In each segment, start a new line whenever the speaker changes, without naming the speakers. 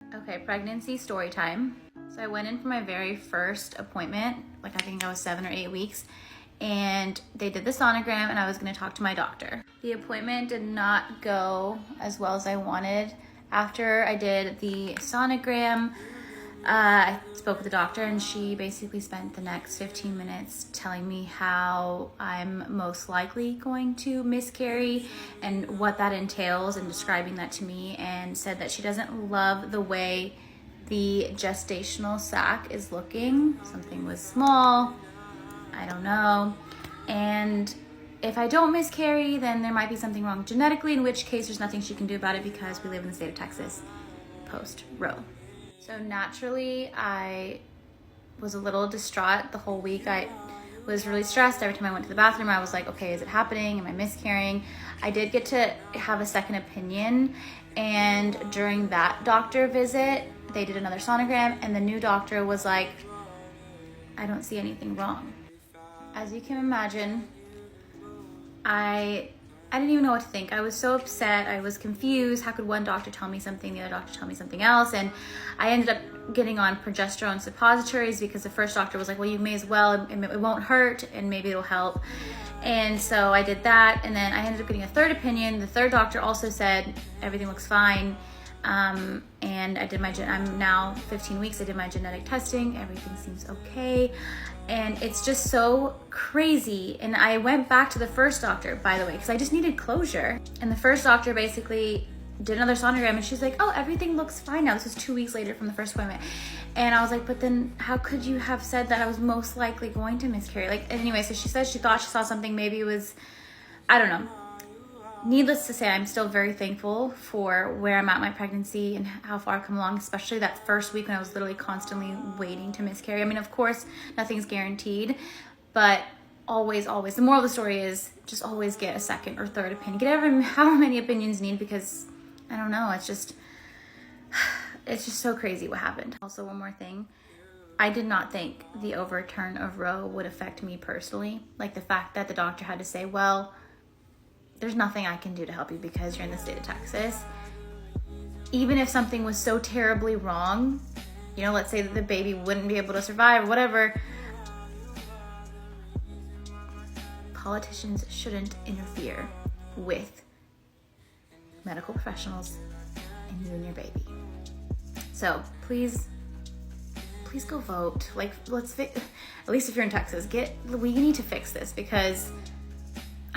Okay, pregnancy story time. So I went in for my very first appointment, like I think I was 7 or 8 weeks, and they did the sonogram and I was gonna talk to my doctor. The appointment did not go as well as I wanted. After I did the sonogram, I spoke with the doctor and she basically spent the next 15 minutes telling me how I'm most likely going to miscarry and what that entails, and describing that to me, and said that she doesn't love the way the gestational sac is looking. Something was small, I don't know. And if I don't miscarry, then there might be something wrong genetically, in which case there's nothing she can do about it because we live in the state of Texas post-Roe. So naturally, I was a little distraught the whole week. I was really stressed. Every time I went to the bathroom, I was like, okay, is it happening? Am I miscarrying? I did get to have a second opinion. And during that doctor visit, they did another sonogram and the new doctor was like, I don't see anything wrong. As you can imagine, I didn't even know what to think. I was so upset. I was confused. How could one doctor tell me something, the other doctor tell me something else? And I ended up getting on progesterone suppositories because the first doctor was like, well, you may as well, and it won't hurt and maybe it'll help. And so I did that, and then I ended up getting a third opinion. The third doctor also said everything looks fine. And I did I'm now 15 weeks. I did my genetic testing. Everything seems okay. And it's just so crazy. And I went back to the first doctor, by the way, because I just needed closure. And the first doctor basically did another sonogram and she's like, oh, everything looks fine now. This was 2 weeks later from the first appointment. And I was like, but then how could you have said that I was most likely going to miscarry? Like, anyway, so she said she thought she saw something. Maybe it was, I don't know. Needless to say, I'm still very thankful for where I'm at in my pregnancy and how far I've come along, especially that first week when I was literally constantly waiting to miscarry. I mean, of course, nothing's guaranteed, but always, the moral of the story is just always get a second or third opinion. Get however many opinions you need, because I don't know, it's just so crazy what happened. Also, one more thing. I did not think the overturn of Roe would affect me personally. Like the fact that the doctor had to say, well, there's nothing I can do to help you because you're in the state of Texas. Even if something was so terribly wrong, you know, let's say that the baby wouldn't be able to survive or whatever, politicians shouldn't interfere with medical professionals and you and your baby. So please go vote. Like, at least if you're in Texas, we need to fix this, because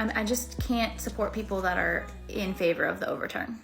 I just can't support people that are in favor of the overturn.